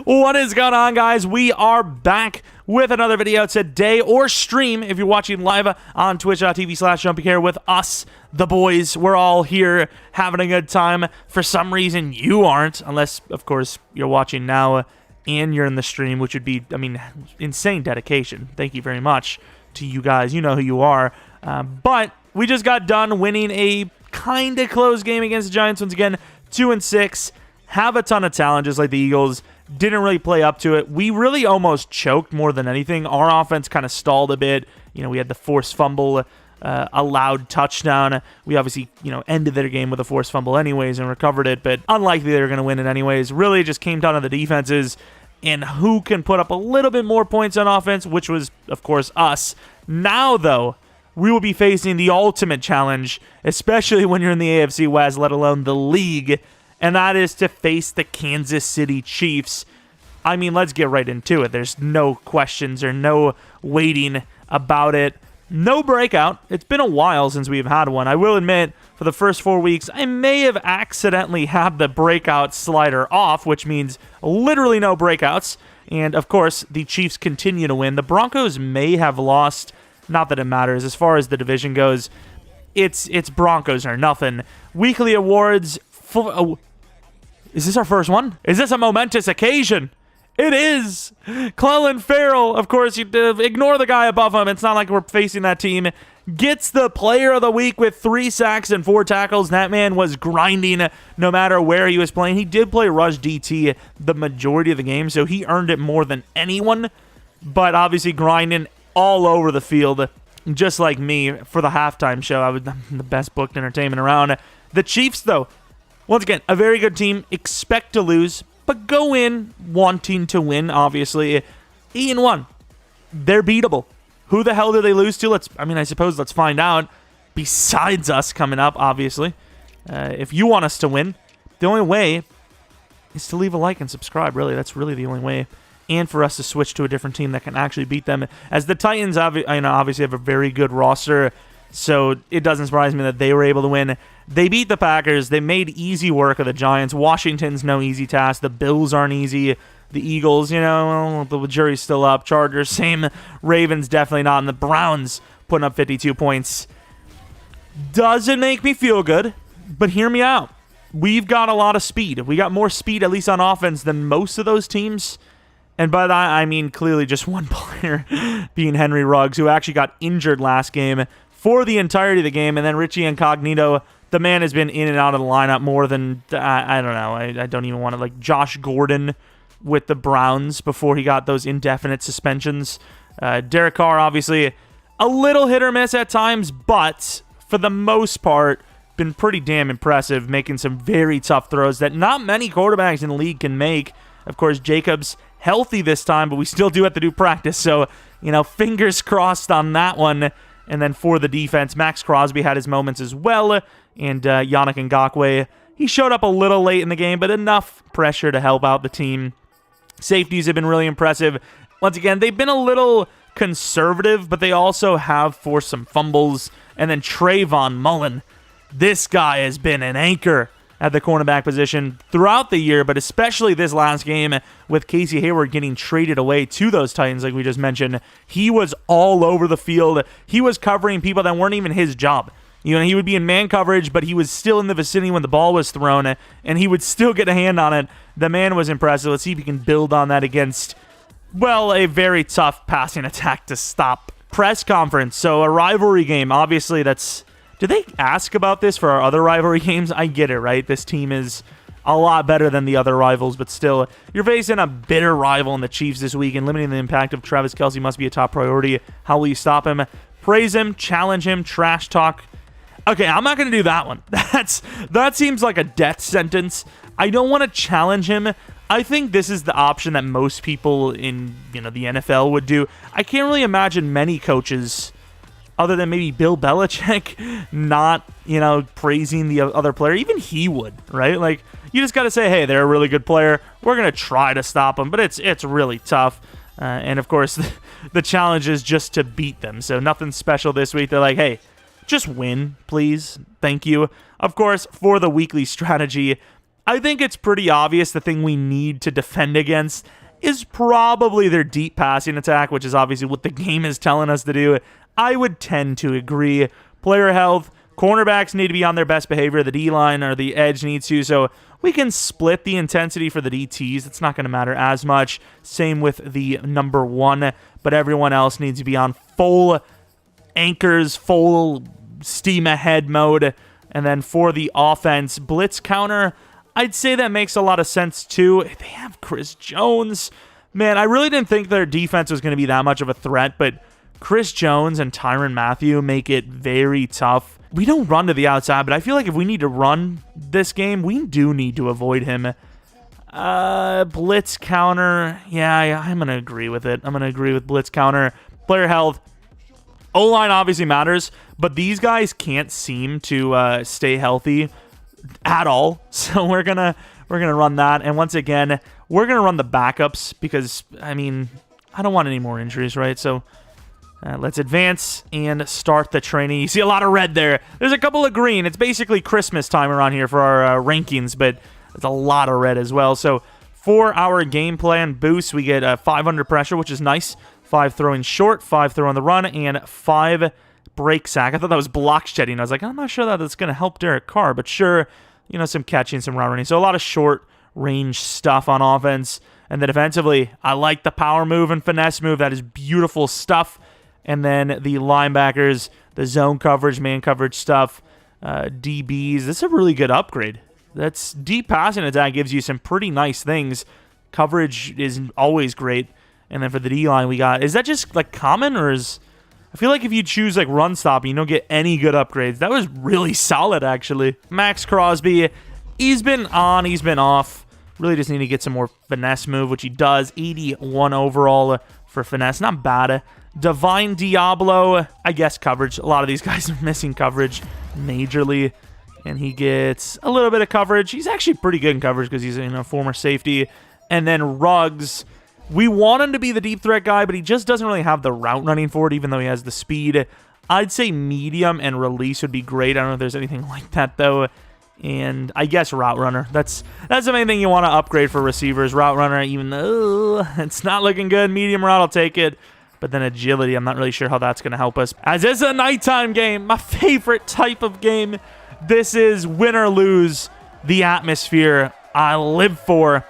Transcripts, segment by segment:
What is going on, guys? We are back with another video today, or stream if you're watching live on twitch.tv/Jeromepkr with us, the boys. We're all here having a good time. For some reason, you aren't, unless, of course, you're watching now and you're in the stream, which would be, I mean, insane dedication. Thank you very much to you guys. You know who you are. But we just got done winning a kind of close game against the Giants once again, 2-6. Have a ton of challenges like the Eagles. Didn't really play up to it. We really almost choked more than anything. Our offense kind of stalled a bit. You know, we had the forced fumble, allowed touchdown. We obviously, ended their game with a forced fumble anyways and recovered it, but unlikely they were going to win it anyways. Really just came down to the defenses and who can put up a little bit more points on offense, which was, of course, us. Now, though, we will be facing the ultimate challenge, especially when you're in the AFC West, let alone the league, and that is to face the Kansas City Chiefs. I mean, let's get right into it. There's no questions or no waiting about it. No breakout. It's been a while since we've had one. I will admit, for the first 4 weeks, I may have accidentally had the breakout slider off, which means literally no breakouts. And, of course, the Chiefs continue to win. The Broncos may have lost. Not that it matters. As far as the division goes, it's Broncos or nothing. Weekly awards. Is this our first one? Is this a momentous occasion? It is. Clelin Ferrell, of course, you ignore the guy above him. It's not like we're facing that team. Gets the player of the week with 3 sacks and 4 tackles. That man was grinding no matter where he was playing. He did play rush DT the majority of the game, so he earned it more than anyone. But obviously grinding all over the field, just like me for the halftime show. I'm the best booked entertainment around. The Chiefs, though, once again, a very good team. Expect to lose, but go in wanting to win, obviously. 8-1. They're beatable. Who the hell did they lose to? I suppose let's find out. Besides us coming up, obviously. If you want us to win, the only way is to leave a like and subscribe, really. That's really the only way. And for us to switch to a different team that can actually beat them. As the Titans, obviously have a very good roster, so it doesn't surprise me that they were able to win. They beat the Packers. They made easy work of the Giants. Washington's no easy task. The Bills aren't easy. The Eagles, the jury's still up. Chargers, same. Ravens, definitely not. And the Browns putting up 52 points. Doesn't make me feel good, but hear me out. We've got a lot of speed. We got more speed, at least on offense, than most of those teams. And by that, I mean clearly just one player, being Henry Ruggs, who actually got injured last game for the entirety of the game. And then Richie Incognito, the man has been in and out of the lineup more than, I don't know, I don't even want to, like Josh Gordon with the Browns before he got those indefinite suspensions. Derek Carr, obviously, a little hit or miss at times, but for the most part, been pretty damn impressive, making some very tough throws that not many quarterbacks in the league can make. Of course, Jacobs healthy this time, but we still do have to do practice, so, fingers crossed on that one. And then for the defense, Max Crosby had his moments as well, and Yannick Ngakoue, he showed up a little late in the game, but enough pressure to help out the team. Safeties have been really impressive. Once again, they've been a little conservative, but they also have forced some fumbles. And then Trayvon Mullen, this guy has been an anchor at the cornerback position throughout the year, but especially this last game with Casey Hayward getting traded away to those Titans, like we just mentioned. He was all over the field. He was covering people that weren't even his job. He would be in man coverage, but he was still in the vicinity when the ball was thrown, and he would still get a hand on it. The man was impressive. Let's see if he can build on that against, well, a very tough passing attack to stop. Press conference, so a rivalry game. Obviously, that's... Did they ask about this for our other rivalry games? I get it, right? This team is a lot better than the other rivals, but still, you're facing a bitter rival in the Chiefs this week, and limiting the impact of Travis Kelce must be a top priority. How will you stop him? Praise him, challenge him, trash talk. Okay, I'm not going to do that one. That seems like a death sentence. I don't want to challenge him. I think this is the option that most people in the NFL would do. I can't really imagine many coaches, other than maybe Bill Belichick, not, praising the other player. Even he would, right? Like, you just got to say, hey, they're a really good player. We're going to try to stop them, but it's really tough. And, of course, the challenge is just to beat them. So nothing special this week. They're like, hey, just win, please. Thank you. Of course, for the weekly strategy, I think it's pretty obvious the thing we need to defend against is probably their deep passing attack, which is obviously what the game is telling us to do. I would tend to agree. Player health, cornerbacks need to be on their best behavior. The D-line or the edge needs to, so we can split the intensity for the DTs. It's not going to matter as much. Same with the number 1, but everyone else needs to be on full anchors, full steam ahead mode. And then for the offense, blitz counter, I'd say that makes a lot of sense too. They have Chris Jones. Man, I really didn't think their defense was going to be that much of a threat, but Chris Jones and Tyrann Mathieu make it very tough. We don't run to the outside, but I feel like if we need to run this game, we do need to avoid him. Blitz counter. Yeah, I'm going to agree with it. I'm going to agree with blitz counter. Player health. O-line obviously matters, but these guys can't seem to stay healthy at all. So we're gonna run that. And once again, we're going to run the backups because, I mean, I don't want any more injuries, right? So let's advance and start the training. You see a lot of red there. There's a couple of green. It's basically Christmas time around here for our rankings, but there's a lot of red as well. So for our game plan boost, we get 5 under pressure, which is nice. 5 throwing short, 5 throw on the run, and 5 break sack. I thought that was block shedding. I was like, I'm not sure that that's going to help Derek Carr, but sure, you know, some catching, some route running. So a lot of short range stuff on offense. And then defensively, I like the power move and finesse move. That is beautiful stuff. And then the linebackers, the zone coverage, man coverage stuff, DBs. This is a really good upgrade. That's deep passing attack gives you some pretty nice things. Coverage is always great. And then for the D-line, we got... Is that just, like, common, or is... I feel like if you choose, like, run stop, you don't get any good upgrades. That was really solid, actually. Max Crosby, he's been on, he's been off. Really just need to get some more finesse move, which he does. 81 overall for finesse. Not bad. Divine Diablo, I guess coverage. A lot of these guys are missing coverage majorly. And he gets a little bit of coverage. He's actually pretty good in coverage because he's a former safety. And then Ruggs... We want him to be the deep threat guy, but he just doesn't really have the route running for it, even though he has the speed. I'd say medium and release would be great. I don't know if there's anything like that, though. And I guess route runner. That's the main thing you want to upgrade for receivers. Route runner, even though it's not looking good. Medium route, I'll take it. But then agility, I'm not really sure how that's going to help us. As it's a nighttime game, my favorite type of game. This is win or lose, the atmosphere I live for.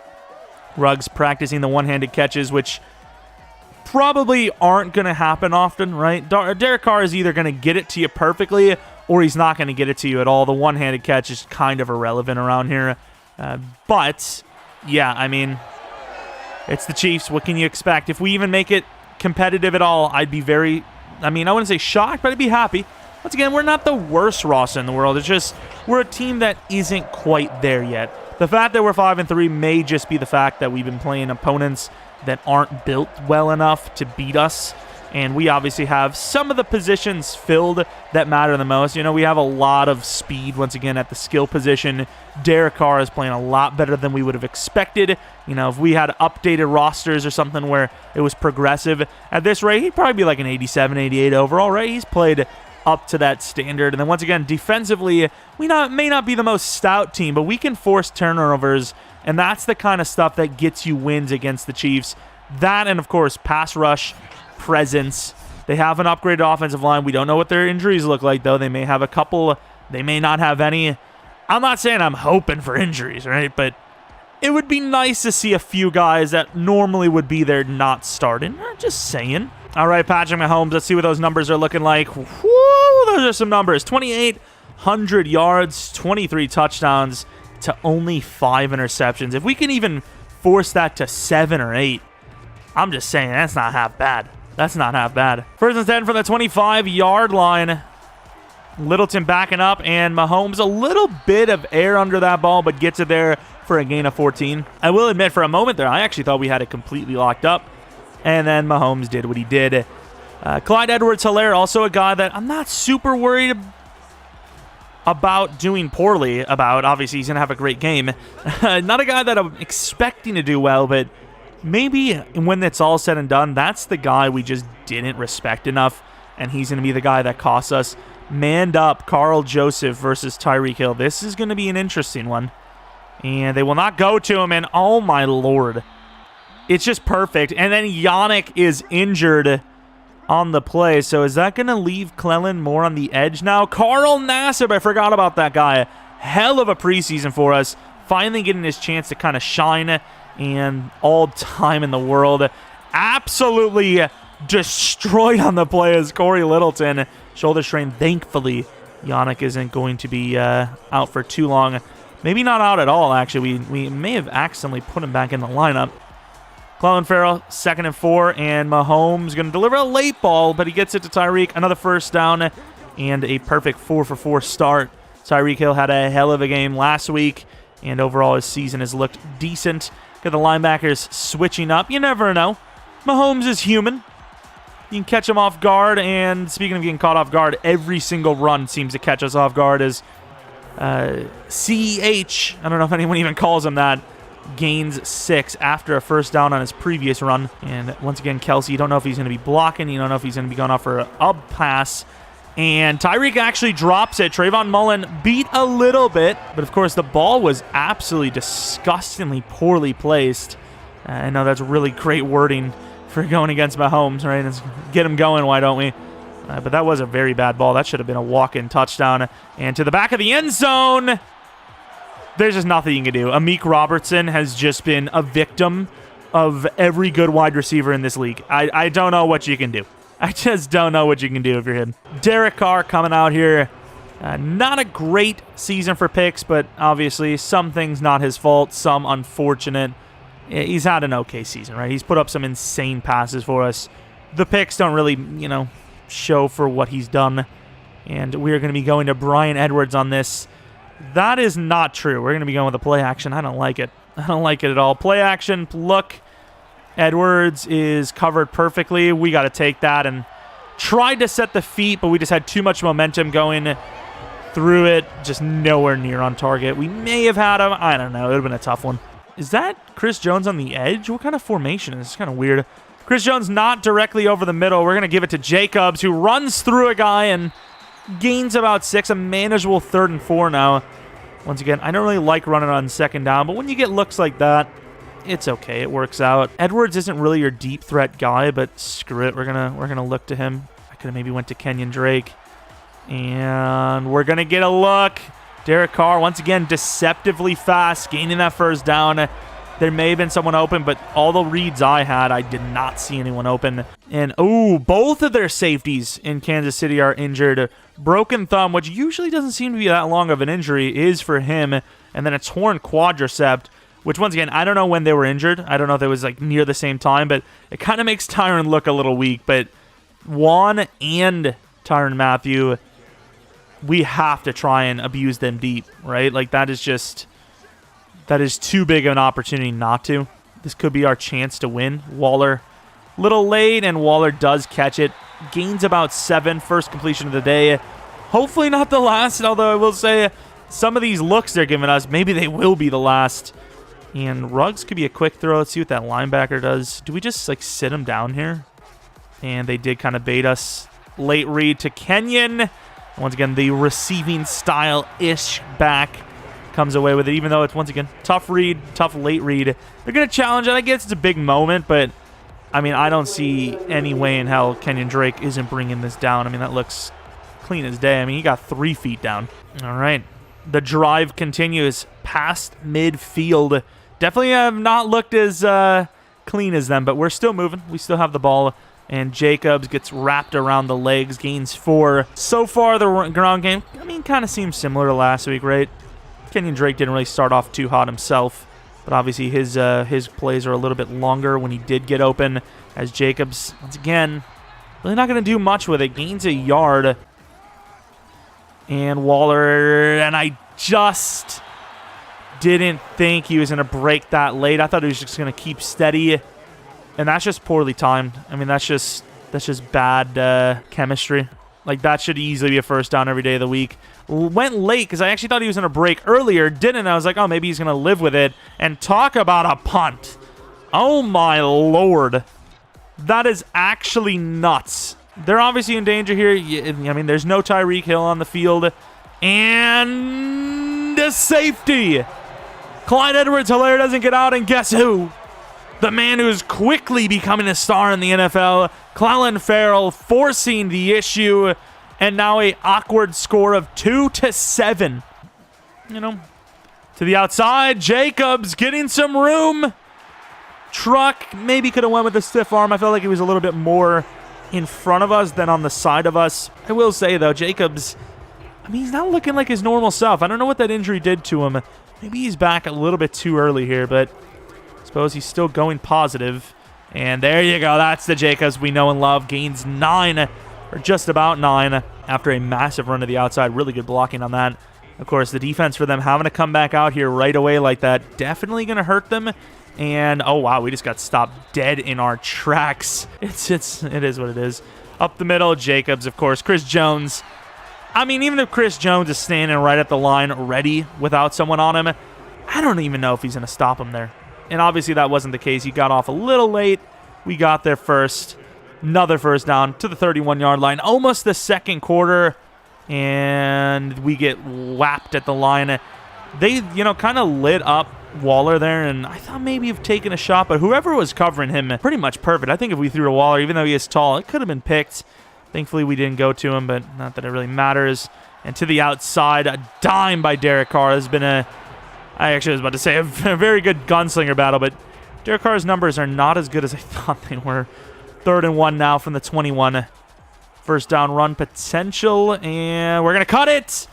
Ruggs practicing the one-handed catches, which probably aren't going to happen often, right? Derek Carr is either going to get it to you perfectly or he's not going to get it to you at all. The one-handed catch is kind of irrelevant around here. But, yeah, I mean, it's the Chiefs. What can you expect? If we even make it competitive at all, I'd be very, I wouldn't say shocked, but I'd be happy. Once again, we're not the worst roster in the world. It's just we're a team that isn't quite there yet. The fact that we're 5-3 may just be the fact that we've been playing opponents that aren't built well enough to beat us. And we obviously have some of the positions filled that matter the most. You know, we have a lot of speed, once again, at the skill position. Derek Carr is playing a lot better than we would have expected. You know, if we had updated rosters or something where it was progressive, at this rate, he'd probably be like an 87, 88 overall, right? He's played up to that standard. And then once again, defensively, we may not be the most stout team, but we can force turnovers, and that's the kind of stuff that gets you wins against the Chiefs. That and, of course, pass rush presence. They have an upgraded offensive line. We don't know what their injuries look like, though. They may have a couple. They may not have any. I'm not saying I'm hoping for injuries, right? But it would be nice to see a few guys that normally would be there not starting. Just saying. All right, Patrick Mahomes, let's see what those numbers are looking like. Woo, those are some numbers. 2,800 yards, 23 touchdowns to only 5 interceptions. If we can even force that to 7 or 8, I'm just saying that's not half bad. That's not half bad. First and 10 from the 25-yard line. Littleton backing up, and Mahomes a little bit of air under that ball, but gets it there for a gain of 14. I will admit, for a moment there, I actually thought we had it completely locked up. And then Mahomes did what he did. Clyde Edwards-Helaire, also a guy that I'm not super worried about doing poorly about. Obviously, he's going to have a great game. Not a guy that I'm expecting to do well, but maybe when it's all said and done, that's the guy we just didn't respect enough, and he's going to be the guy that costs us. Manned up, Carl Joseph versus Tyreek Hill. This is going to be an interesting one. And they will not go to him, and oh my lord. It's just perfect. And then Yannick is injured on the play. So is that going to leave Cleland more on the edge now? Carl Nassib, I forgot about that guy. Hell of a preseason for us. Finally getting his chance to kind of shine, and all time in the world. Absolutely destroyed on the play as Corey Littleton. Shoulder strain. Thankfully, Yannick isn't going to be out for too long. Maybe not out at all, actually. We may have accidentally put him back in the lineup. Clelin Ferrell, 2nd and 4, and Mahomes going to deliver a late ball, but he gets it to Tyreek. Another first down and a perfect 4-for-4 start. Tyreek Hill had a hell of a game last week, and overall his season has looked decent. Got the linebackers switching up. You never know. Mahomes is human. You can catch him off guard, and speaking of getting caught off guard, every single run seems to catch us off guard as CEH, I don't know if anyone even calls him that, gains 6 after a first down on his previous run. And once again, Kelsey, you don't know if he's going to be blocking. You don't know if he's going to be going off for a pass. And Tyreek actually drops it. Trayvon Mullen beat a little bit, but of course the ball was absolutely disgustingly poorly placed. I know that's really great wording for going against Mahomes, right? Let's get him going, why don't we? But that was a very bad ball. That should have been a walk-in touchdown. And to the back of the end zone, there's just nothing you can do. Amik Robertson has just been a victim of every good wide receiver in this league. I don't know what you can do. I just don't know what you can do if you're him. Derek Carr coming out here. Not a great season for picks, but obviously some things not his fault, some unfortunate. He's had an okay season, right? He's put up some insane passes for us. The picks don't really, show for what he's done. And we're going to be going to Brian Edwards on this. That is not true. We're going to be going with a play action. I don't like it. I don't like it at all. Play action, look. Edwards is covered perfectly. We got to take that, and tried to set the feet, but we just had too much momentum going through it. Just nowhere near on target. We may have had him. I don't know. It would have been a tough one. Is that Chris Jones on the edge? What kind of formation is this? It's kind of weird. Chris Jones not directly over the middle. We're going to give it to Jacobs, who runs through a guy and gains about 6. A manageable 3rd and 4 now. Once again, I don't really like running on 2nd down, but when you get looks like that, it's okay. It works out. Edwards isn't really your deep threat guy, but screw it. We're gonna look to him. I could have maybe went to Kenyon Drake. And we're going to get a look. Derek Carr, once again, deceptively fast, gaining that first down. There may have been someone open, but all the reads I had, I did not see anyone open. And, both of their safeties in Kansas City are injured. Broken thumb, which usually doesn't seem to be that long of an injury, is for him. And then a torn quadricep, which, once again, I don't know when they were injured. I don't know if it was, near the same time, but it kind of makes Tyrann look a little weak. But Juan and Tyrann Mathieu, we have to try and abuse them deep, right? That is too big of an opportunity not to. This could be our chance to win. Waller, little late, and Waller does catch it. Gains about 7, first completion of the day. Hopefully not the last, although I will say some of these looks they're giving us, maybe they will be the last. And Ruggs could be a quick throw. Let's see what that linebacker does. Do we just, sit him down here? And they did kind of bait us. Late read to Kenyon. Once again, the receiving style-ish back comes away with it, even though it's, once again, tough read, tough late read. They're going to challenge it. I guess it's a big moment, but, I don't see any way in hell Kenyon Drake isn't bringing this down. That looks clean as day. He got 3 feet down. All right. The drive continues past midfield. Definitely have not looked as clean as them, but we're still moving. We still have the ball. And Jacobs gets wrapped around the legs, gains 4. So far, the ground game, kind of seems similar to last week, right? Kenyon Drake didn't really start off too hot himself, but obviously his plays are a little bit longer when he did get open, as Jacobs, once again, really not going to do much with it. Gains a yard. And Waller, and I just didn't think he was going to break that late. I thought he was just going to keep steady. And that's just poorly timed. That's just bad chemistry. That should easily be a first down every day of the week. Went late because I actually thought he was going to break earlier. Didn't. I was like, maybe he's going to live with it. And talk about a punt. Oh, my Lord. That is actually nuts. They're obviously in danger here. There's no Tyreek Hill on the field. And a safety. Clyde Edwards-Helaire doesn't get out, and guess who? The man who's quickly becoming a star in the NFL, Clelin Ferrell, forcing the issue, and now a awkward score of 2-7. You know, to the outside, Jacobs getting some room. Truck maybe could have went with a stiff arm. I felt like he was a little bit more in front of us than on the side of us. I will say, though, Jacobs, I mean, he's not looking like his normal self. I don't know what that injury did to him. Maybe he's back a little bit too early here, but I suppose he's still going positive. And there you go. That's the Jacobs we know and love. Gains 9, or just about 9, after a massive run to the outside. Really good blocking on that. Of course, the defense for them having to come back out here right away like that, definitely going to hurt them. And, oh, wow, we just got stopped dead in our tracks. It is what it is. Up the middle, Jacobs, of course. Chris Jones. I mean, even if Chris Jones is standing right at the line ready without someone on him, I don't even know if he's going to stop him there. And obviously that wasn't the case. He got off a little late. We got there first. Another first down to the 31-yard line. Almost the second quarter. And we get whapped at the line. They, kind of lit up Waller there, and I thought maybe have taken a shot, but whoever was covering him, pretty much perfect. I think if we threw to Waller, even though he is tall, it could have been picked. Thankfully, we didn't go to him, but not that it really matters. And to the outside, a dime by Derek Carr. Has been I actually was about to say a very good gunslinger battle, but Derek Carr's numbers are not as good as I thought they were. 3rd and 1 now from the 21. First down run potential, and we're going to cut it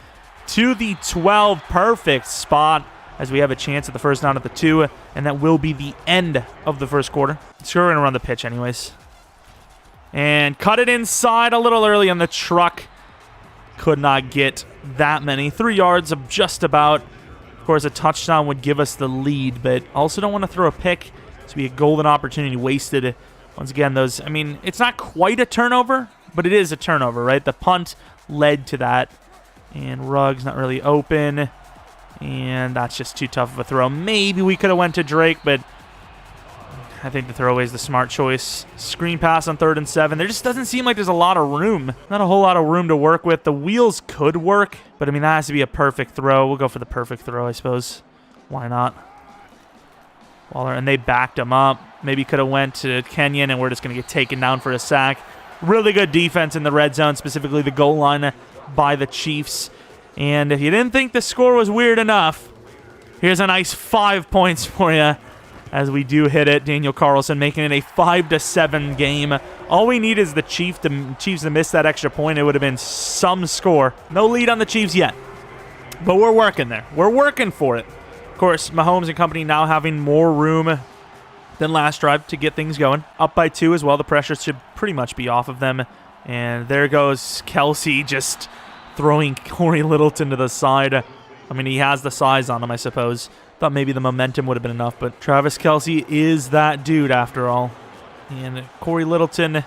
to the 12. Perfect spot as we have a chance at the first down at the 2, and that will be the end of the first quarter. So we're going to run the pitch anyways. And cut it inside a little early on the truck. Could not get that many. 3 yards of just about. Of course, a touchdown would give us the lead, but also don't want to throw a pick. This would be a golden opportunity wasted. Once again, it's not quite a turnover, but it is a turnover, right? The punt led to that. And Ruggs not really open. And that's just too tough of a throw. Maybe we could have went to Drake, but I think the throwaway is the smart choice. Screen pass on 3rd and 7. There just doesn't seem like there's a lot of room. Not a whole lot of room to work with. The wheels could work, but that has to be a perfect throw. We'll go for the perfect throw, I suppose. Why not? Waller, and they backed him up. Maybe could have went to Kenyon, and we're just going to get taken down for a sack. Really good defense in the red zone, specifically the goal line by the Chiefs. And if you didn't think the score was weird enough, here's a nice 5 points for you as we do hit it. Daniel Carlson making it a 5-7 game. All we need is the Chiefs to miss that extra point. It would have been some score. No lead on the Chiefs yet, but we're working there. We're working for it. Of course, Mahomes and company now having more room than last drive to get things going. Up by 2 as well. The pressure should pretty much be off of them. And there goes Kelsey just throwing Corey Littleton to the side. I mean, he has the size on him, I suppose. Thought maybe the momentum would have been enough, but Travis Kelce is that dude after all. And Corey Littleton going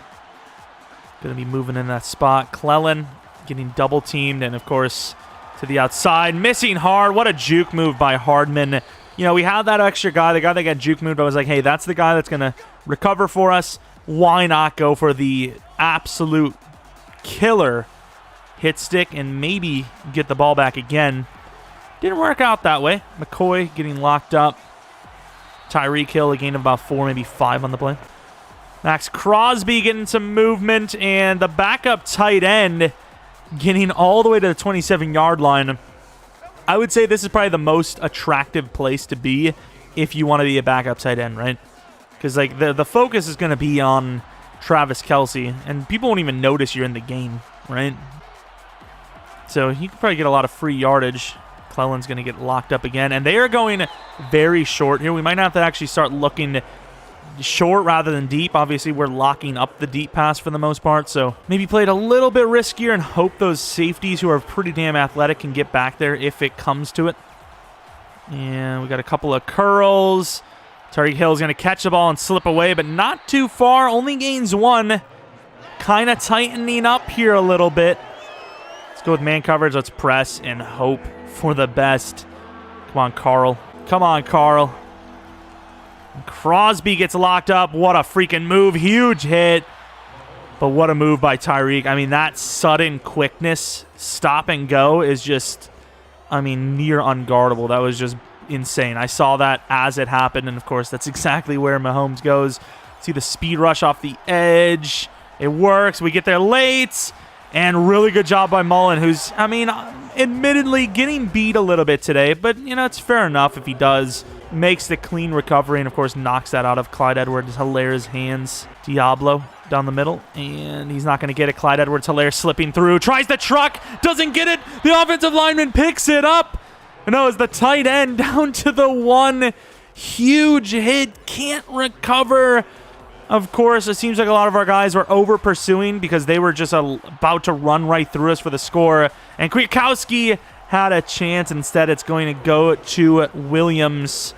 to be moving in that spot. Clelin getting double teamed, and of course to the outside, missing hard. What a juke move by Hardman. We had that extra guy, the guy that got juke moved. I was like, hey, that's the guy that's going to recover for us. Why not go for the absolute killer hit stick and maybe get the ball back again? Didn't work out that way. McCoy getting locked up. Tyreek Hill, a gain of about 4, maybe 5 on the play. Max Crosby getting some movement, and the backup tight end getting all the way to the 27-yard line. I would say this is probably the most attractive place to be if you want to be a backup tight end, right? Because the focus is going to be on Travis Kelce, and people won't even notice you're in the game, right? So you could probably get a lot of free yardage. Clelin's going to get locked up again, and they are going very short here. We might have to actually start looking short rather than deep. Obviously, we're locking up the deep pass for the most part, so maybe play it a little bit riskier and hope those safeties who are pretty damn athletic can get back there if it comes to it. And we got a couple of curls. Tyreek Hill's going to catch the ball and slip away, but not too far. Only gains 1. Kind of tightening up here a little bit. Let's go with man coverage. Let's press and hope for the best. Come on, Carl. Come on, Carl. Crosby gets locked up. What a freaking move. Huge hit. But what a move by Tyreek. I mean, that sudden quickness, stop and go, is just, near unguardable. That was just insane. I saw that as it happened, and of course, that's exactly where Mahomes goes. See the speed rush off the edge. It works. We get there late, and really good job by Mullen, who's, I mean, admittedly getting beat a little bit today, but, you know, it's fair enough if he does. Makes the clean recovery, and of course knocks that out of Clyde Edwards-Hilaire's hands. Diablo down the middle, and he's not going to get it. Clyde Edwards-Hilaire slipping through, tries the truck, doesn't get it. The offensive lineman picks it up. No, it's the tight end down to the one. Huge hit, can't recover. Of course, it seems like a lot of our guys were over pursuing because they were just about to run right through us for the score. And Kwiatkowski had a chance. Instead, it's going to go to Williams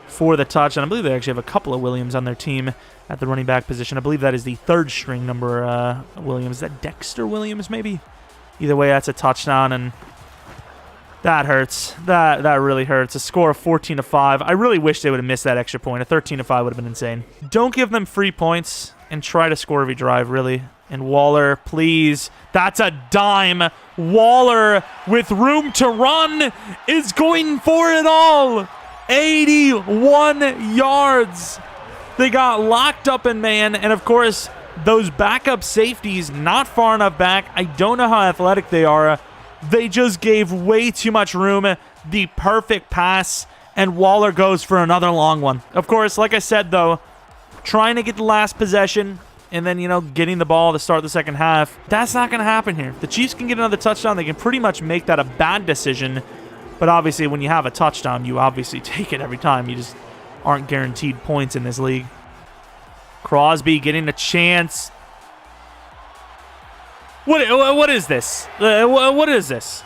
for the touch. And I believe they actually have a couple of Williams on their team at the running back position. I believe that is the third string number Williams. Is that Dexter Williams, maybe? Either way, that's a touchdown, and that hurts. That really hurts. A score of 14-5. I really wish they would have missed that extra point. A 13-5 would have been insane. Don't give them free points and try to score every drive, really. And Waller, please. That's a dime. Waller, with room to run, is going for it all. 81 yards. They got locked up in man, and of course, those backup safeties not far enough back. I don't know how athletic they are. They just gave way too much room. The perfect pass, and Waller goes for another long one. Of course, like I said, though, trying to get the last possession and then, you know, getting the ball to start the second half, that's not going to happen here. If the Chiefs can get another touchdown, they can pretty much make that a bad decision. But obviously, when you have a touchdown, you obviously take it every time. You just aren't guaranteed points in this league. Crosby getting a chance. What is this? What is this?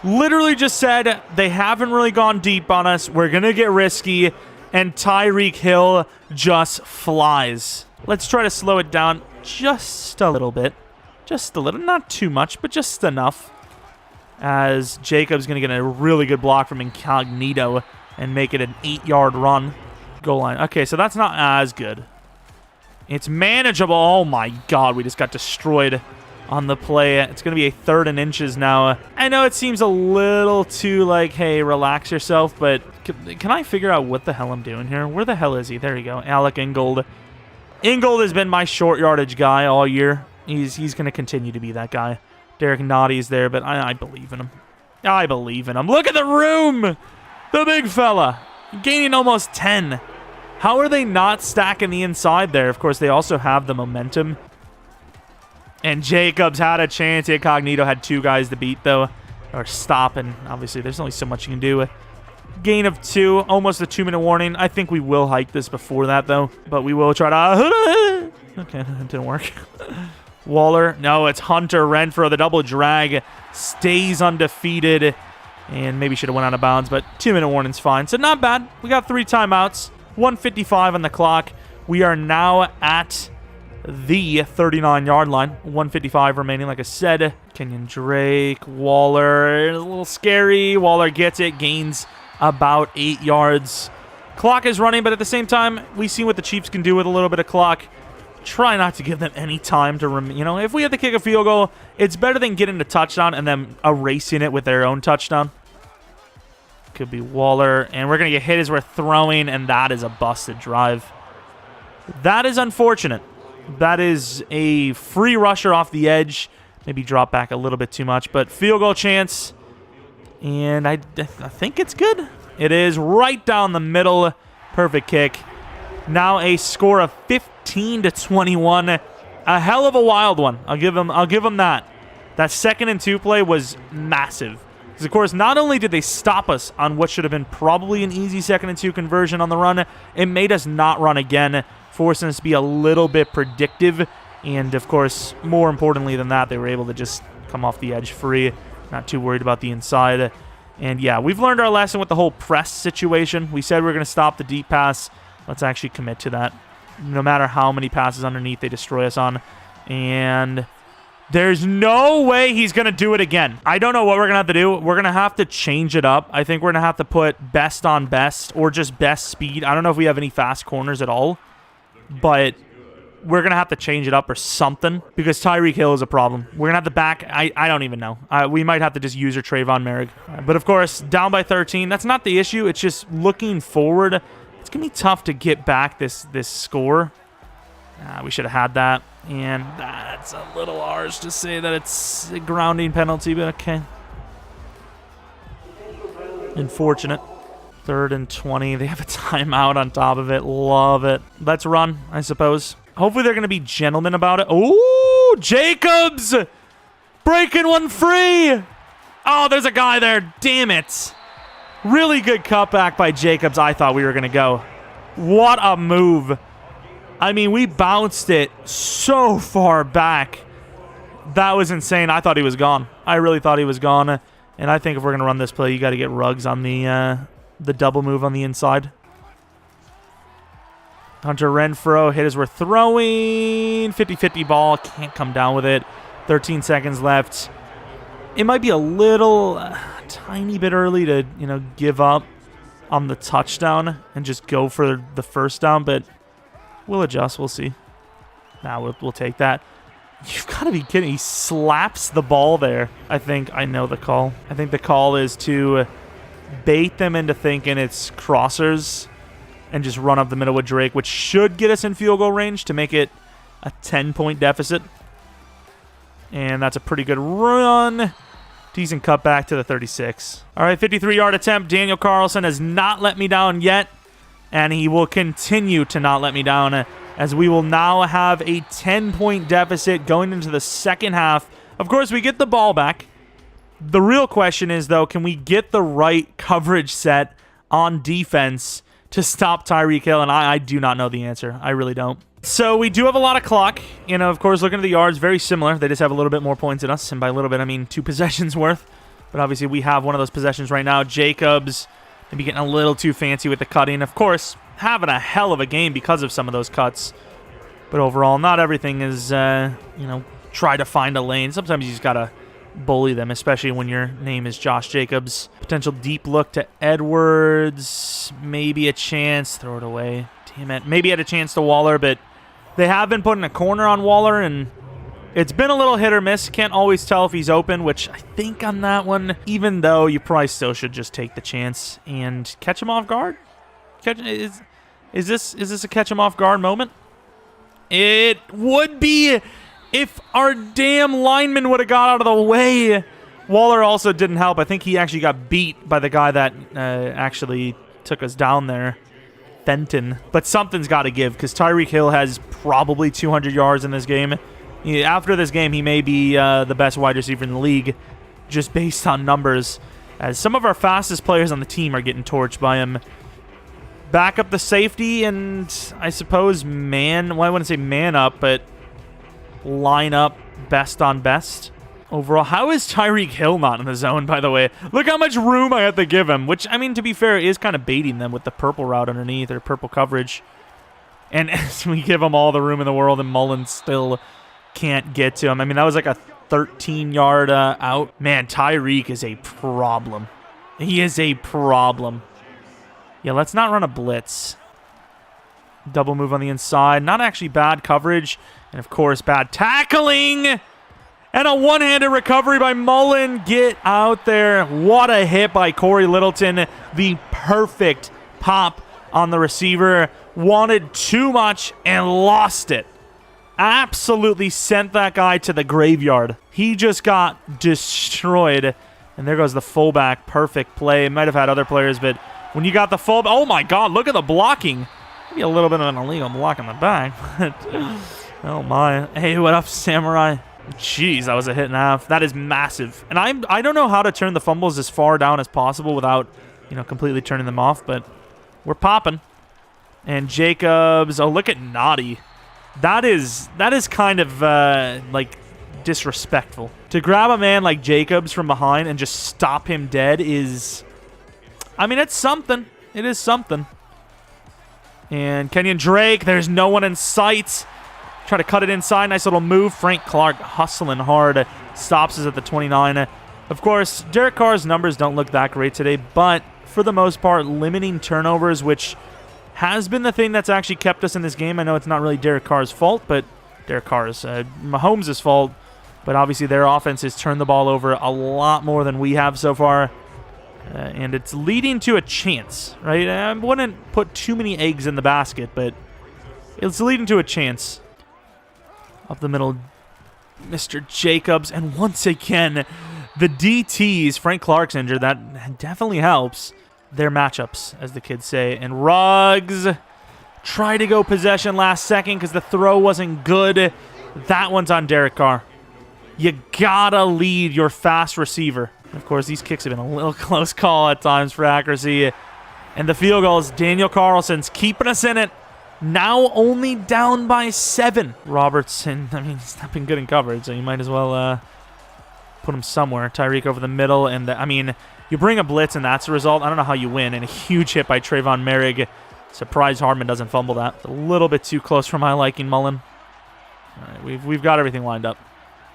Literally just said they haven't really gone deep on us. We're going to get risky. And Tyreek Hill just flies. Let's try to slow it down just a little bit. Just a little. Not too much, but just enough. As Jacob's going to get a really good block from Incognito and make it an 8-yard run. Goal line. Okay, so that's not as good. It's manageable. Oh, my God. We just got destroyed on the play. It's going to be a 3rd and inches now. I know it seems a little too like, hey, relax yourself, but can I figure out what the hell I'm doing here? Where the hell is he? There you go. Alec Ingold. Ingold has been my short yardage guy all year. He's going to continue to be that guy. Derek Notty's there, but I believe in him. I believe in him. Look at the room! The big fella. Gaining almost 10. How are they not stacking the inside there? Of course, they also have the momentum. And Jacobs had a chance. Incognito had 2 guys to beat, though. Or stop, and obviously there's only so much you can do. Gain of 2, almost a 2-minute warning. I think we will hike this before that, though. But we will try to... Okay, that didn't work. Waller. No, it's Hunter Renfrow. The double drag stays undefeated. And maybe should have went out of bounds, but 2-minute warning's fine. So not bad. We got 3 timeouts. 1:55 on the clock. We are now at the 39-yard line. 1:55 remaining, like I said. Kenyon Drake, Waller, a little scary. Waller gets it, gains about 8 yards. Clock is running, but at the same time, we see what the Chiefs can do with a little bit of clock. Try not to give them any time to, if we have to kick a field goal, it's better than getting a touchdown and then erasing it with their own touchdown. Could be Waller, and we're going to get hit as we're throwing, and that is a busted drive. That is unfortunate. That is a free rusher off the edge. Maybe drop back a little bit too much, but field goal chance, and I think it's good. It is right down the middle. Perfect kick. Now a score of 15-21. A hell of a wild one. I'll give them that. That 2nd and 2 play was massive. Because, of course, not only did they stop us on what should have been probably an easy 2nd and 2 conversion on the run, it made us not run again, forcing us to be a little bit predictive. And, of course, more importantly than that, they were able to just come off the edge free, not too worried about the inside. And, yeah, we've learned our lesson with the whole press situation. We said we were going to stop the deep pass. Let's actually commit to that. No matter how many passes underneath they destroy us on. And there's no way he's going to do it again. I don't know what we're going to have to do. We're going to have to change it up. I think we're going to have to put best on best or just best speed. I don't know if we have any fast corners at all. But we're going to have to change it up or something because Tyreek Hill is a problem. We're going to have to back. I don't even know. We might have to just use our Trayvon Merrick. But, of course, down by 13. That's not the issue. It's just looking forward. It's going to be tough to get back this score. We should have had that. And that's a little harsh to say that it's a grounding penalty, but okay. Unfortunate. 3rd and 20. They have a timeout on top of it. Love it. Let's run, I suppose. Hopefully they're going to be gentlemen about it. Ooh, Jacobs! Breaking one free! Oh, there's a guy there. Damn it. Really good cutback by Jacobs. I thought we were going to go. What a move. I mean, we bounced it so far back. That was insane. I thought he was gone. I really thought he was gone. And I think if we're going to run this play, you got to get Ruggs on the double move on the inside. Hunter Renfrow hit as we're throwing. 50-50 ball. Can't come down with it. 13 seconds left. It might be a little, tiny bit early to, give up on the touchdown and just go for the first down, but we'll adjust. We'll see. Nah, we'll take that. You've got to be kidding. He slaps the ball there. I think I know the call. I think the call is to bait them into thinking it's crossers and just run up the middle with Drake, which should get us in field goal range to make it a 10-point deficit. And that's a pretty good run. Decent cut back to the 36. All right, 53-yard attempt. Daniel Carlson has not let me down yet, and he will continue to not let me down as we will now have a 10-point deficit going into the second half. Of course, we get the ball back. The real question is, though, can we get the right coverage set on defense to stop Tyreek Hill? And I do not know the answer. I really don't. So we do have a lot of clock. Of course, looking at the yards, very similar. They just have a little bit more points than us. And by a little bit, I mean 2 possessions worth. But obviously, we have one of those possessions right now. Jacobs maybe getting a little too fancy with the cutting. Of course, having a hell of a game because of some of those cuts. But overall, not everything is, try to find a lane. Sometimes you just got to bully them, especially when your name is Josh Jacobs. Potential deep look to Edwards. Maybe a chance. Throw it away. Damn it. Maybe had a chance to Waller, but they have been putting a corner on Waller, and it's been a little hit or miss. Can't always tell if he's open, which I think on that one, even though you probably still should just take the chance and catch him off guard. Is this a catch him off guard moment? It would be if our damn lineman would have got out of the way. Waller also didn't help. I think he actually got beat by the guy that actually took us down there, Fenton. But something's got to give because Tyreek Hill has probably 200 yards in this game. After this game, he may be the best wide receiver in the league just based on numbers, as some of our fastest players on the team are getting torched by him. Back up the safety and I suppose well, I wouldn't say man up, but line up best on best. Overall, how is Tyreek Hill not in the zone, by the way? Look how much room I have to give him, which, I mean, to be fair, is kind of baiting them with the purple route underneath or purple coverage. And as we give him all the room in the world and Mullins still can't get to him. I mean, that was like a 13-yard out. Man, Tyreek is a problem. He is a problem. Yeah, let's not run a blitz. Double move on the inside. Not actually bad coverage. And, of course, bad tackling. And a one-handed recovery by Mullen. Get out there. What a hit by Corey Littleton. The perfect pop on the receiver. Wanted too much and lost it. Absolutely sent that guy to the graveyard. He just got destroyed. And there goes the fullback. Perfect play. Might have had other players, but when you got the fullback, oh my God, look at the blocking. Maybe a little bit of an illegal block in the back, but oh my. Hey, what up, Samurai? Jeez, that was a hit and a half. That is massive. And I don't know how to turn the fumbles as far down as possible without, completely turning them off, but we're popping. And Jacobs, oh, look at Naughty. That is kind of like disrespectful. To grab a man like Jacobs from behind and just stop him dead is, I mean, it's something. It is something. And Kenyon Drake, there's no one in sight. Try to cut it inside. Nice little move. Frank Clark hustling hard. Stops us at the 29. Of course, Derek Carr's numbers don't look that great today, but for the most part, limiting turnovers, which has been the thing that's actually kept us in this game. I know it's not really Derek Carr's fault, but Derek Carr's Mahomes' fault. But obviously their offense has turned the ball over a lot more than we have so far. And it's leading to a chance, right? I wouldn't put too many eggs in the basket, but it's leading to a chance. Up the middle, Mr. Jacobs. And once again, the DTs, Frank Clark's injured. That definitely helps. Their matchups, as the kids say. And Ruggs tried to go possession last second because the throw wasn't good. That one's on Derek Carr. You gotta lead your fast receiver. Of course, these kicks have been a little close call at times for accuracy. And the field goals, Daniel Carlson's keeping us in it. Now only down by 7. Robertson, I mean, he's not been good in coverage, so you might as well put him somewhere. Tyreek over the middle, and I mean, you bring a blitz, and that's the result. I don't know how you win. And a huge hit by Trayvon Merrick. Surprised Hardman doesn't fumble that. It's a little bit too close for my liking, Mullen. All right, we've got everything lined up.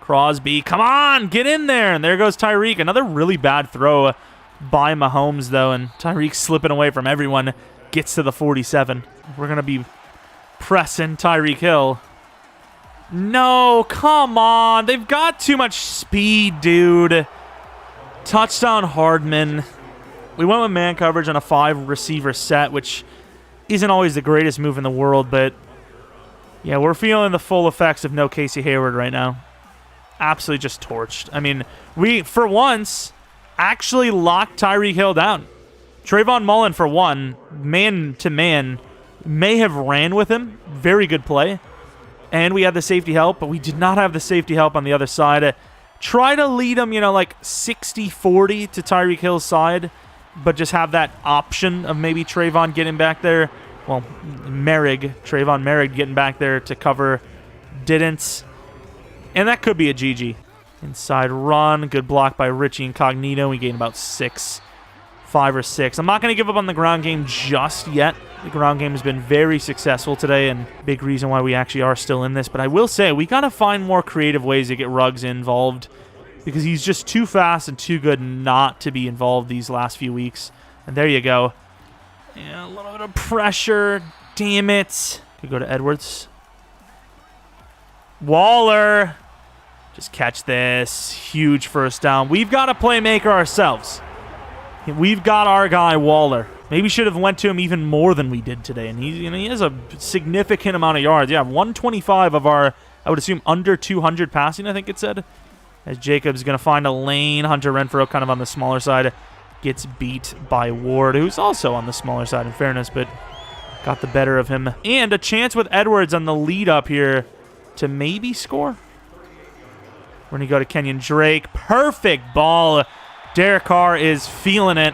Crosby, come on, get in there. And there goes Tyreek. Another really bad throw by Mahomes, though, and Tyreek slipping away from everyone. Gets to the 47. We're going to be pressing Tyreek Hill. No, come on. They've got too much speed, dude. Touchdown Hardman. We went with man coverage on a 5-receiver set, which isn't always the greatest move in the world, but yeah, we're feeling the full effects of no Casey Hayward right now. Absolutely just torched. I mean, we, for once, actually locked Tyreek Hill down. Trayvon Mullen, for one, man-to-man, may have ran with him. Very good play. And we had the safety help, but we did not have the safety help on the other side. Try to lead him, you know, like 60-40 to Tyreek Hill's side, but just have that option of maybe Trayvon getting back there. Well, Trayvon Merrick getting back there to cover. Didn't. And that could be a GG. Inside run. Good block by Richie Incognito. We gained about 5 or 6. I'm not going to give up on the ground game just yet. The ground game has been very successful today, and big reason why we actually are still in this. But I will say, we got to find more creative ways to get Ruggs involved, because he's just too fast and too good not to be involved these last few weeks. And there you go. Yeah, a little bit of pressure. Damn it. Could go to Edwards. Waller. Just catch this. Huge first down. We've got a playmaker ourselves. We've got our guy, Waller. Maybe should have went to him even more than we did today. And he has a significant amount of yards. Yeah, 125 of our, I would assume, under 200 passing, I think it said. As Jacobs going to find a lane. Hunter Renfrow kind of on the smaller side. Gets beat by Ward, who's also on the smaller side, in fairness, but got the better of him. And a chance with Edwards on the lead up here to maybe score. We're going to go to Kenyon Drake. Perfect ball. Derek Carr is feeling it.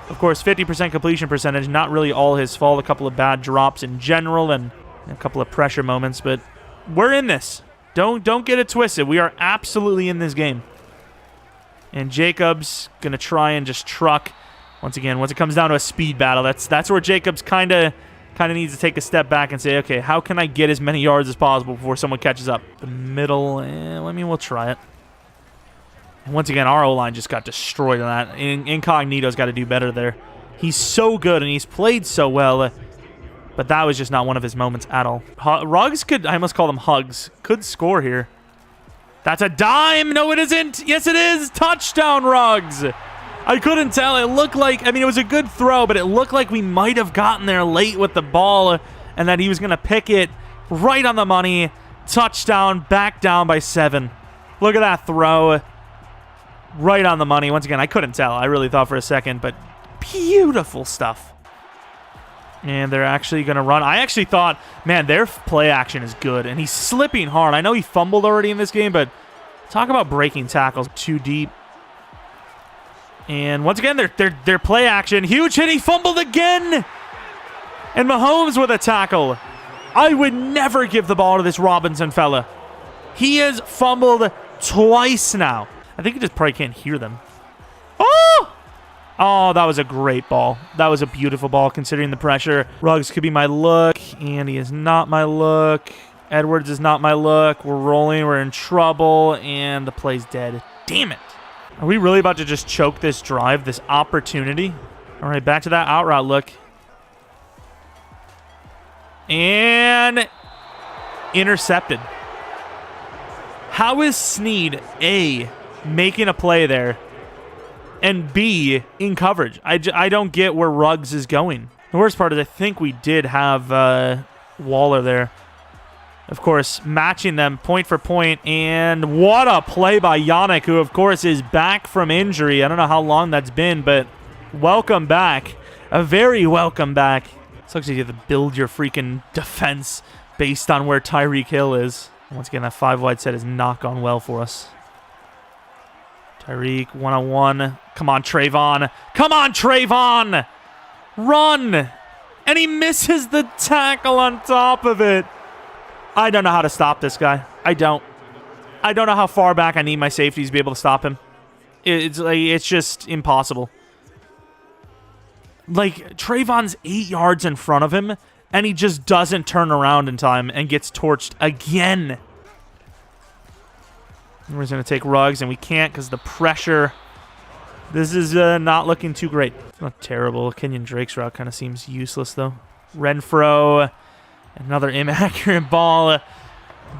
Of course, 50% completion percentage, not really all his fault. A couple of bad drops in general and a couple of pressure moments, but we're in this. Don't get it twisted. We are absolutely in this game. And Jacobs going to try and just truck. Once again, once it comes down to a speed battle, that's where Jacobs kind of needs to take a step back and say, okay, how can I get as many yards as possible before someone catches up? The middle, we'll try it. And once again, our O-line just got destroyed on that. Incognito's got to do better there. He's so good, and he's played so well, but that was just not one of his moments at all. Ruggs could, I almost call them Hugs, could score here. That's a dime. No, it isn't. Yes, it is. Touchdown, Ruggs. I couldn't tell. It looked like, I mean, it was a good throw, but it looked like we might have gotten there late with the ball and that he was going to pick it right on the money. Touchdown, back down by 7. Look at that throw. Right on the money. Once again, I couldn't tell. I really thought for a second, but beautiful stuff. And they're actually going to run. I actually thought, man, their play action is good, and he's slipping hard. I know he fumbled already in this game, but talk about breaking tackles too deep. And once again, their play action. Huge hit. He fumbled again. And Mahomes with a tackle. I would never give the ball to this Robinson fella. He has fumbled twice now. I think he just probably can't hear them. Oh! Oh, that was a great ball. That was a beautiful ball considering the pressure. Ruggs could be my look. Andy is not my look. Edwards is not my look. We're rolling. We're in trouble. And the play's dead. Damn it. Are we really about to just choke this drive, this opportunity? All right, back to that out route look. And intercepted. How is Sneed, A, making a play there, and B, in coverage? I don't get where Ruggs is going. The worst part is I think we did have Waller there. Of course, matching them point for point, and what a play by Yannick, who, of course, is back from injury. I don't know how long that's been, but welcome back. A very welcome back. Sucks you have to build your freaking defense based on where Tyreek Hill is. Once again, that 5-wide set has not gone well for us. Tyreek, one-on-one. Come on, Trayvon. Come on, Trayvon! Run! And he misses the tackle on top of it. I don't know how to stop this guy. I don't know how far back I need my safeties to be able to stop him. It's just impossible. Like, Trayvon's 8 yards in front of him, and he just doesn't turn around in time and gets torched again. We're just going to take Ruggs, and we can't because the pressure. This is not looking too great. It's not terrible. Kenyon Drake's route kind of seems useless, though. Renfro, another inaccurate ball.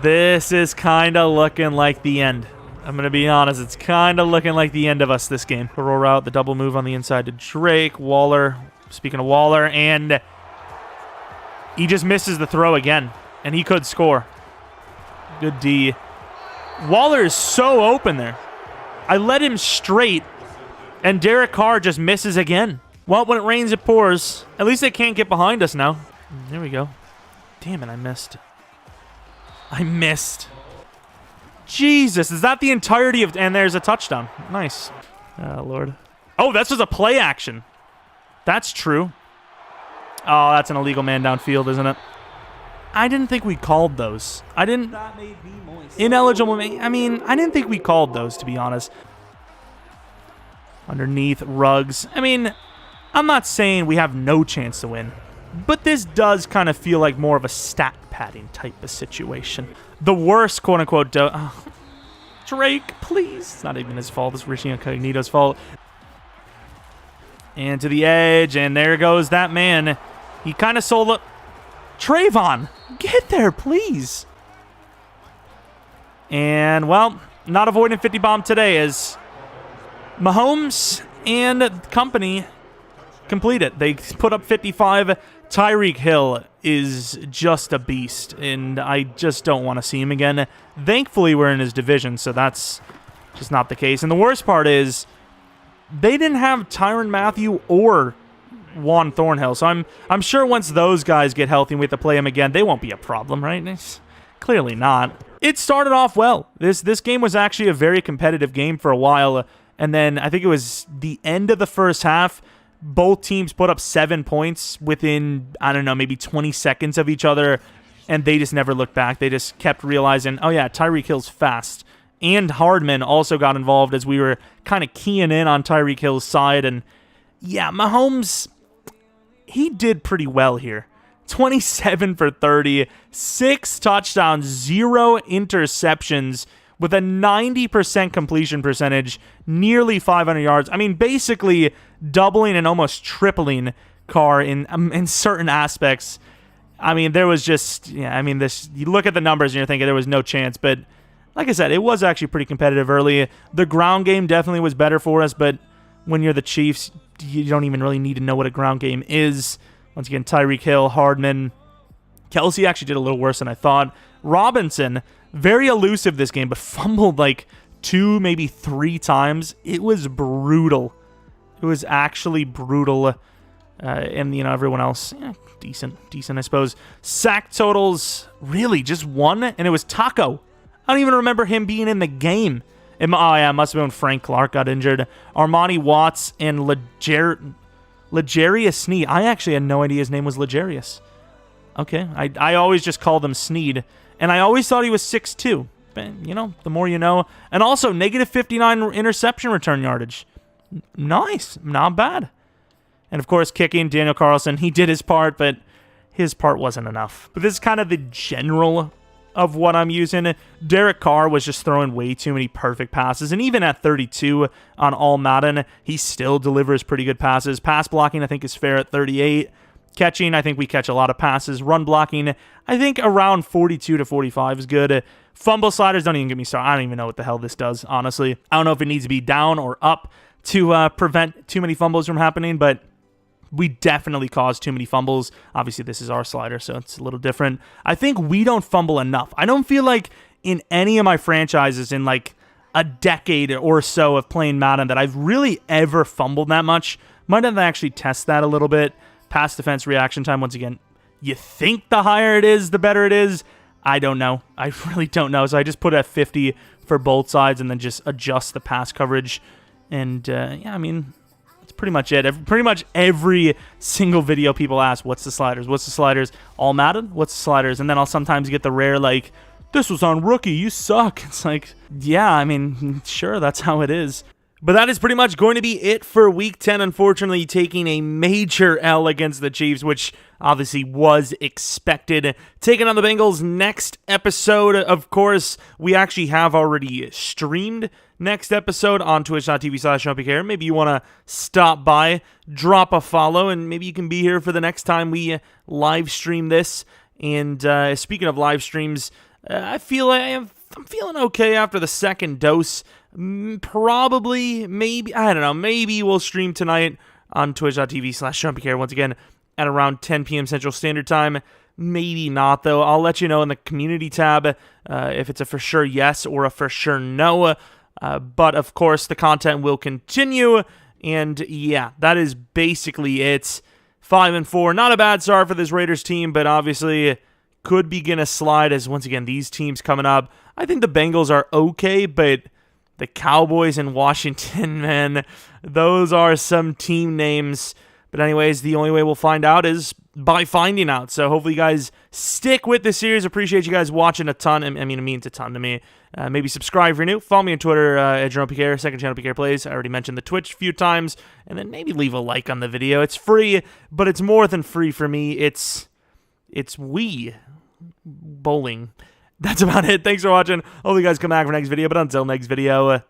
This is kind of looking like the end. I'm going to be honest. It's kind of looking like the end of us this game. The roll route, the double move on the inside to Drake. Waller, speaking of Waller, and he just misses the throw again, and he could score. Good D. Waller is so open there. I led him straight, and Derek Carr just misses again. Well, when it rains, it pours. At least they can't get behind us now. There we go. Damn it, I missed. Jesus, is that the entirety of... And there's a touchdown. Nice. Oh, Lord. Oh, this was a play action. That's true. Oh, that's an illegal man downfield, isn't it? I didn't think we called those. I didn't... That made me moist. Ineligible... I mean, I didn't think we called those, to be honest. Underneath, Ruggs. I mean, I'm not saying we have no chance to win, but this does kind of feel like more of a stat padding type of situation. The worst, quote-unquote... Drake, please. It's not even his fault. It's Richie Incognito's fault. And to the edge, and there goes that man. He kind of sold up. Trayvon, get there, please. And, well, not avoiding 50 bomb today as Mahomes and company complete it. They put up 55. Tyreek Hill is just a beast, and I just don't want to see him again. Thankfully, we're in his division, so that's just not the case. And the worst part is they didn't have Tyrann Mathieu or Juan Thornhill, so I'm sure once those guys get healthy and we have to play them again, they won't be a problem, right? It's clearly not. It started off well. This game was actually a very competitive game for a while, and then I think it was the end of the first half, both teams put up 7 points within, I don't know, maybe 20 seconds of each other, and they just never looked back. They just kept realizing, oh yeah, Tyreek Hill's fast. And Hardman also got involved as we were kind of keying in on Tyreek Hill's side. And yeah, Mahomes, he did pretty well here. 27 for 30, 6 touchdowns, 0 interceptions, with a 90% completion percentage, nearly 500 yards. I mean, basically doubling and almost tripling Carr in certain aspects. I mean, there was just, yeah, I mean, this. You look at the numbers and you're thinking there was no chance, but like I said, it was actually pretty competitive early. The ground game definitely was better for us, but when you're the Chiefs, you don't even really need to know what a ground game is. Once again, Tyreek Hill, Hardman. Kelsey actually did a little worse than I thought. Robinson, very elusive this game, but fumbled like 2, maybe 3 times. It was brutal. It was actually brutal. And, you know, everyone else, decent, I suppose. Sack totals, really, just 1, and it was Taco. I don't even remember him being in the game. Oh, yeah, it must have been when Frank Clark got injured. Armani Watts and L'Jarius Sneed. I actually had no idea his name was L'Jarius. Okay, I always just called him Sneed. And I always thought he was 6'2". But, you know, the more you know. And also, negative 59 interception return yardage. Nice, not bad. And, of course, kicking, Daniel Carlson. He did his part, but his part wasn't enough. But this is kind of the general of what I'm using. Derek Carr was just throwing way too many perfect passes, and even at 32 on all Madden, he still delivers pretty good passes. Pass blocking, I think, is fair at 38. Catching, I think we catch a lot of passes. Run blocking, I think around 42 to 45 is good. Fumble sliders, don't even get me started. I don't even know what the hell this does, honestly. I don't know if it needs to be down or up to prevent too many fumbles from happening, but we definitely cause too many fumbles. Obviously, this is our slider, so it's a little different. I think we don't fumble enough. I don't feel like in any of my franchises in like a decade or so of playing Madden that I've really ever fumbled that much. Might have to actually test that a little bit. Pass defense reaction time, once again, you think the higher it is, the better it is. I don't know. I really don't know. So I just put it at 50 for both sides and then just adjust the pass coverage. And yeah, I mean, that's pretty much it. Pretty much every single video people ask, what's the sliders? What's the sliders? All Madden? What's the sliders? And then I'll sometimes get the rare, like, this was on rookie, you suck. It's like, yeah, I mean, sure, that's how it is. But that is pretty much going to be it for Week 10, unfortunately, taking a major L against the Chiefs, which obviously was expected. Taking on the Bengals next episode, of course, we actually have already streamed next episode on twitch.tv/Jeromepkr. Maybe you want to stop by, drop a follow, and maybe you can be here for the next time we live stream this. And speaking of live streams, I'm feeling okay after the second dose. Probably, maybe, I don't know, maybe we'll stream tonight on twitch.tv/Jeromepkr once again at around 10 p.m. Central Standard Time. Maybe not, though. I'll let you know in the community tab if it's a for sure yes or a for sure no. But, of course, the content will continue. And, yeah, that is basically it. 5-4. Not a bad start for this Raiders team, but obviously could begin a slide as, once again, these teams coming up. I think the Bengals are okay, but the Cowboys and Washington, man, those are some team names. But anyways, the only way we'll find out is by finding out. So hopefully you guys stick with the series. Appreciate you guys watching a ton. I mean, it means a ton to me. Maybe subscribe if you're new. Follow me on Twitter at Jeromepkr, second channel PK Plays. I already mentioned the Twitch a few times. And then maybe leave a like on the video. It's free, but it's more than free for me. It's Wii bowling. That's about it. Thanks for watching. Hope you guys come back for next video. But until next video,